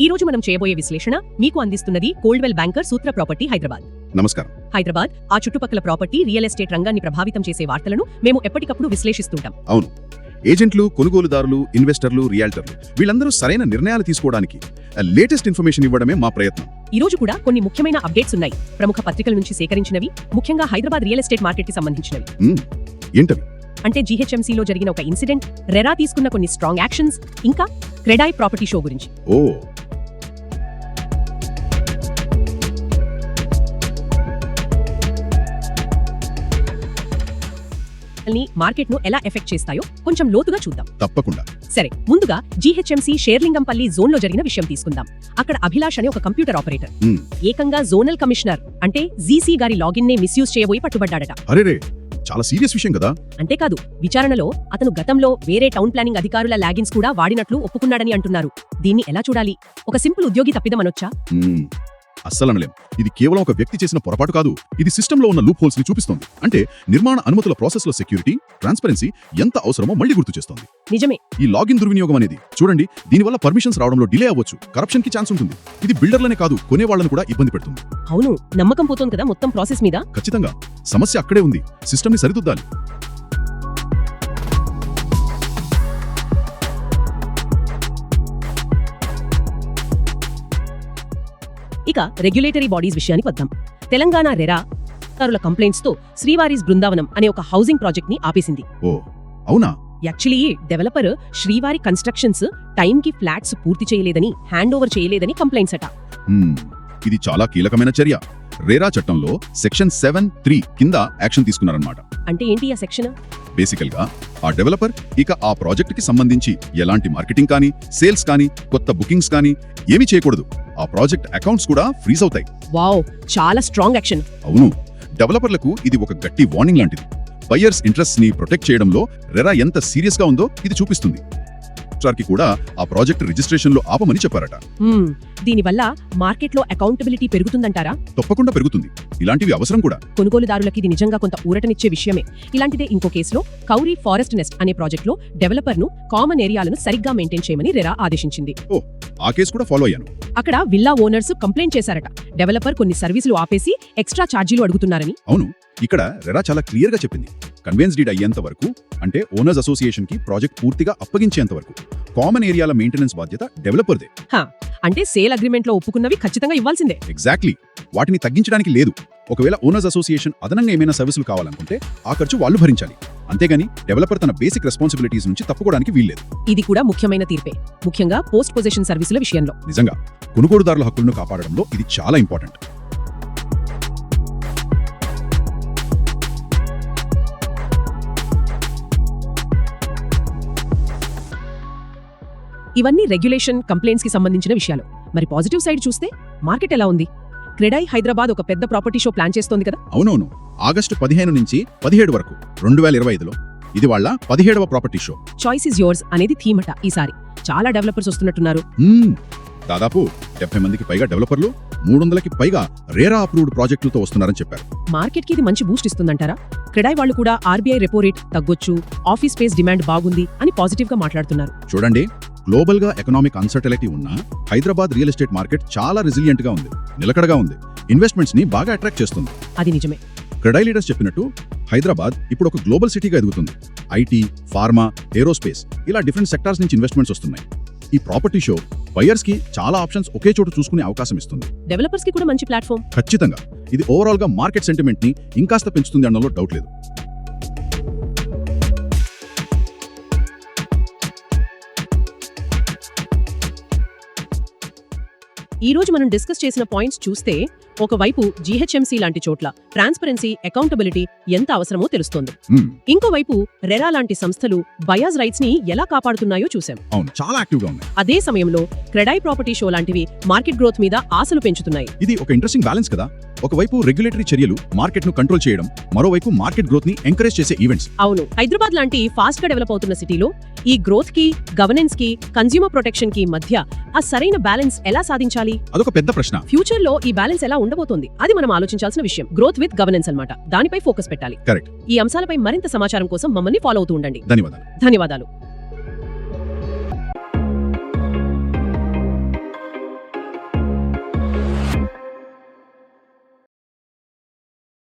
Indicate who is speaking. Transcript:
Speaker 1: ఈ రోజు మనం చేయబోయే విశ్లేషణ మీకు అందిస్తున్నది కోల్డ్వెల్ బ్యాంకర్ సూత్ర ప్రాపర్టీ హైదరాబాద్.
Speaker 2: నమస్కారం.
Speaker 1: హైదరాబాద్ ఆ చుట్టుపక్కల ప్రాపర్టీ రియల్ ఎస్టేట్ రంగాన్ని ప్రభావితం చేసే వార్తలను మేము ఎప్పటికప్పుడు విశ్లేషిస్తుంటాం.
Speaker 2: అవును, ఏజెంట్లు, కొనుగోలుదారులు, ఇన్వెస్టర్లు, రియాల్టర్లు వీళ్ళందరూ సరైన నిర్ణయాలు తీసుకోవడానికి లేటెస్ట్ ఇన్ఫర్మేషన్ ఇవ్వడమే మా ప్రయత్నం.
Speaker 1: ఈ రోజు కూడా కొన్ని ముఖ్యమైన అప్డేట్స్ ఉన్నాయి. ప్రముఖ పత్రికల నుంచి సేకరించినవి, ముఖ్యంగా హైదరాబాద్ రియల్ ఎస్టేట్ మార్కెట్ కి సంబంధించినవి.
Speaker 2: ఏంటవి?
Speaker 1: అంటే జీహెచ్ఎంసీలో జరిగిన ఒక ఇన్సిడెంట్, రెరా తీసుకున్న కొన్ని స్ట్రాంగ్ యాక్షన్స్, ఇంకా క్రెడాయ్ ప్రాపర్టీ షో గురించి.
Speaker 2: ఓ,
Speaker 1: మార్కెట్ ను ఎలా ఎఫెక్ట్ చేస్తాయో కొంచెం లోతుగా చూద్దాం.
Speaker 2: తప్పకుండా.
Speaker 1: సరే, ముందుగా జీహెచ్ఎంసీ షేర్లింగంపల్లి జోన్ లో జరిగిన విషయం తీసుకుందాం. అక్కడ అభిలాష్ అనే ఒక కంప్యూటర్ ఆపరేటర్ ఏకంగా జోనల్ కమిషనర్ అంటే జీసీ గారి లాగిన్ నే మిస్యూజ్ చేయబోయి పట్టుబడ్డాడట.
Speaker 2: అరేరే, చాలా సీరియస్ విషయం కదా.
Speaker 1: అంతేకాదు, విచారణలో అతను గతంలో వేరే టౌన్ ప్లానింగ్ అధికారుల లాగిన్స్ కూడా వాడినట్లు ఒప్పుకున్నాడని అంటున్నారు. దీన్ని ఎలా చూడాలి? ఒక సింపుల్ ఉద్యోగి తప్పిదమనొచ్చా?
Speaker 2: అస్సలనలేం. ఇది కేవలం ఒక వ్యక్తి చేసిన పొరపాటు కాదు, ఇది సిస్టంలో ఉన్న లూప్ హోల్స్ ని చూపిస్తోంది. అంటే నిర్మాణ అనుమతుల ప్రాసెస్ లో సెక్యూరిటీ, ట్రాన్స్పరెన్సీ ఎంత అవసరమో మళ్ళీ గుర్తు చేస్తోంది.
Speaker 1: నిజమే.
Speaker 2: ఈ లాగిన్ దుర్వినియోగం అనేది చూడండి, దీనివల్ల పర్మిషన్స్ రావడంలో డిలే అవ్వచ్చు, కరప్షన్ కి ఛాన్స్ ఉంటుంది. ఇది బిల్డర్లనే కాదు, కొనేవాళ్లను కూడా ఇబ్బంది పెడుతుంది.
Speaker 1: అవును, నమ్మకం పోతోంది కదా మొత్తం ప్రాసెస్ మీద.
Speaker 2: ఖచ్చితంగా. సమస్య అక్కడే ఉంది, సిస్టమ్ ని సరిదిద్దాలి.
Speaker 1: ఇక రెగ్యులేటరీ బాడీస్ విషయానికి వద్దాం. తెలంగాణ రెరా కారుల కంప్లైంట్స్ తో శ్రీవారీస్ బృందావనం అనే ఒక హౌసింగ్ ప్రాజెక్ట్ ని ఆపేసింది.
Speaker 2: ఓ అవునా?
Speaker 1: యాక్చువల్లీ డెవలపర్ శ్రీవారి కన్స్ట్రక్షన్స్ టైం కి ఫ్లాట్స్ పూర్తి చేయలేదని, హ్యాండ్ ఓవర్ చేయలేదని కంప్లైంట్స్ అట.
Speaker 2: ఇది చాలా కీలకమైన చర్య. రేరా చట్టంలో సెక్షన్ 7(3) కింద యాక్షన్ తీసుకున్నారన్నమాట.
Speaker 1: అంటే ఏంటి ఆ సెక్షన్?
Speaker 2: బేసికల్ గా ఆ డెవలపర్ ఇక ఆ ప్రాజెక్ట్ కి సంబంధించి ఎలాంటి మార్కెటింగ్ కానీ, సేల్స్ కానీ, కొత్త బుకింగ్స్ కానీ ఏమీ చేయకూడదు. ఆ ప్రాజెక్ట్ అకౌంట్స్ కూడా ఫ్రీజ్ అవుతాయి.
Speaker 1: వావ్, చాలా స్ట్రాంగ్ యాక్షన్.
Speaker 2: అవును, డెవలపర్లకు ఇది ఒక గట్టి వార్నింగ్ లాంటిది. బయర్స్ ఇంట్రెస్ట్ ని ప్రొటెక్ట్ చేయడంలో రెరా ఎంత సీరియస్ గా ఉందో ఇది చూపిస్తుంది. కి కూడా ఆ ప్రాజెక్ట్ రిజిస్ట్రేషన్ లో ఆపమని చెప్పారట.
Speaker 1: దీనివల్ల మార్కెట్ లో అకౌంటబిలిటీ పెరుగుతుందంటారా?
Speaker 2: తప్పకుండా పెరుగుతుంది. ఇలాంటివి అవసరం కూడా.
Speaker 1: కొనుగోలుదారులకి ఇది నిజంగా కొంత ఊరటనిచ్చే విషయమే. ఇలాంటిదే ఇంకో కేసులో కౌరీ ఫారెస్ట్ నెస్ట్ అనే ప్రాజెక్ట్ లో డెవలపర్ ను కామన్ ఏరియాలను సరిగ్గా మెయింటైన్ చేయమని రెరా ఆదేశించింది.
Speaker 2: ఓ, ఆ కేసు కూడా ఫాలో అయ్యాను.
Speaker 1: అక్కడ విల్లా ఓనర్స్ కంప్లైంట్ చేశారట, డెవలపర్ కొన్ని సర్వీసులు ఆపేసి ఎక్స్ట్రా ఛార్జీలు అడుగుతున్నారని.
Speaker 2: అవును, ఇక్కడ రెరా చాలా క్లియర్ గా చెప్పింది. కన్వెన్స్ డీడ్ అయ్యేంత వరకు, అంటే ఓనర్స్ అసోసియేషన్ కి ప్రాజెక్ట్ పూర్తిగా అప్పగించేంత వరకు కామన్ ఏరియాల మెయింటెనెన్స్ బాధ్యత డెవలపర్దే.
Speaker 1: అంటే సేల్ అగ్రిమెంట్ లో ఒప్పుకున్నవి ఖచ్చితంగా ఇవ్వాల్సిందే.
Speaker 2: ఎగ్జాక్ట్లీ. వాటిని తగ్గించడానికి లేదు. ఒకవేళ ఓనర్స్ అసోసియేషన్ అదనంగా ఏమైనా సర్వీసులు కావాలనుకుంటే ఆ ఖర్చు వాళ్ళు భరించాలి. అంతేగాని డెవలపర్ తన బేసిక్ రెస్పాన్సిబిలిటీస్ నుంచి తప్పుకోవడానికి వీల్లేదు.
Speaker 1: ఇది కూడా ముఖ్యమైన తీర్పే, ముఖ్యంగా పోస్ట్ పొజిషన్ సర్వీసుల విషయంలో.
Speaker 2: నిజంగా కొనుగోలుదారుల హక్కులను కాపాడడంలో ఇది చాలా ఇంపార్టెంట్.
Speaker 1: ఇవన్నీ రెగ్యులేషన్, కంప్లైంట్స్ కి సంబంధించిన విషయాలు. మరి పాజిటివ్ సైడ్ చూస్తే మార్కెట్ ఎలా ఉంది? క్రెడాయ్ హైదరాబాద్ ఒక పెద్ద ప్రాపర్టీ షో ప్లాన్ చేస్తోంది కదా.
Speaker 2: అవునవును, ఆగస్టు 15 నుంచి 17 వరకు 2025లో ఇది వాళ్ళ 17వ property show.
Speaker 1: Choice is yours అనేది థీమ్ అట. ఈసారి చాలా డెవలపర్స్ వస్తున్నట్టున్నారు.
Speaker 2: దాదాపు 70 మందికి పైగా డెవలపర్లు, 300కి పైగా రేరా అప్రూవ్డ్ ప్రాజెక్టులతో వస్తున్నారని చెప్పారు.
Speaker 1: మార్కెట్ కి ఇది మంచి బూస్ట్ ఇస్తుందంటారా? క్రెడాయ్ వాళ్ళు కూడా ఆర్బీఐ రెపో రేట్ తగ్గొచ్చు, ఆఫీస్ స్పేస్ డిమాండ్ బాగుంది అని పాజిటివ్ గా మాట్లాడుతున్నారు.
Speaker 2: చూడండి, గ్లోబల్ గా ఎకనామిక్ అన్సర్టనిటీ ఉన్న హైదరాబాద్ రియల్ ఎస్టేట్ మార్కెట్ చాలా రెసిలియంట్ గా ఉంది, నిలకడగా ఉంది. ఇన్వెస్ట్మెంట్స్ ని బాగా అట్రాక్ట్ చేస్తుంది.
Speaker 1: అది నిజమే.
Speaker 2: క్రెడాయ్ లీడర్స్ చెప్పినట్టు హైదరాబాద్ ఇప్పుడు ఒక గ్లోబల్ సిటీగా ఎదుగుతుంది. ఐటీ, ఫార్మా, ఏరోస్పేస్ ఇలా డిఫరెంట్ సెక్టార్స్ నుంచి ఇన్వెస్ట్మెంట్స్ వస్తున్నాయి. ఈ ప్రాపర్టీ షో బయర్స్ కి చాలా ఆప్షన్స్ ఒకే చోట చూసుకునే అవకాశం ఇస్తుంది.
Speaker 1: డెవలపర్స్ కి కూడా మంచి ప్లాట్ఫామ్.
Speaker 2: ఖచ్చితంగా. ఇది ఓవరాల్ గా మార్కెట్ సెంటిమెంట్ ని ఇంకాస్త పెంచుతుంది అనడంలో డౌట్ లేదు.
Speaker 1: ఈ రోజు మనం డిస్కస్ చేసిన పాయింట్స్ చూస్తే, ఒకవైపు జీహెచ్ఎంసీ లాంటి చోట్ల ట్రాన్స్పరెన్సీ, అకౌంటబిలిటీ ఎంత అవసరమో తెలుస్తోంది. ఇంకోవైపు రెరా లాంటి సంస్థలు బయాస్ రైట్స్ ని ఎలా కాపాడుతున్నాయో చూసాం.
Speaker 2: అవును, చాలా యాక్టివ్ గా ఉన్నాయి.
Speaker 1: అదే సమయంలో క్రెడాయ్ ప్రాపర్టీ షో లాంటివి మార్కెట్ గ్రోత్ మీద ఆశలు పెంచుతున్నాయి.
Speaker 2: ఇది ఒక ఇంట్రెస్టింగ్ బ్యాలెన్స్ కదా. ఒకవైపు రెగ్యులేటరీ చర్యలు మార్కెట్ ను కంట్రోల్ చేయడం, మరోవైపు మార్కెట్ గ్రోత్ ని ఎంకరేజ్ చేసే ఈవెంట్స్.
Speaker 1: అవును, హైదరాబాద్ లాంటి ఫాస్ట్ గా డెవలప్ అవుతున్న సిటీలో ఈ గ్రోత్ కి, గవర్నెన్స్ కి, కన్స్యూమర్ ప్రొటెక్షన్ కి మధ్య ఆ సరైన బ్యాలెన్స్ ఎలా సాధించాలి?
Speaker 2: అదొక పెద్ద ప్రశ్న.
Speaker 1: ఫ్యూచర్ లో ఈ బ్యాలెన్స్ ఎలా ఉండబోతోంది? అది మనం ఆలోచించాల్సిన విషయం. గ్రోత్ విత్ గవర్నెన్స్ అన్నమాట. దానిపై ఫోకస్ పెట్టాలి.
Speaker 2: కరెక్ట్.
Speaker 1: ఈ అంశాలపై మరింత సమాచారం కోసం మమ్మల్ని ఫాలో అవుతూ ఉండండి.
Speaker 2: ధన్యవాదాలు.
Speaker 1: ధన్యవాదాలు.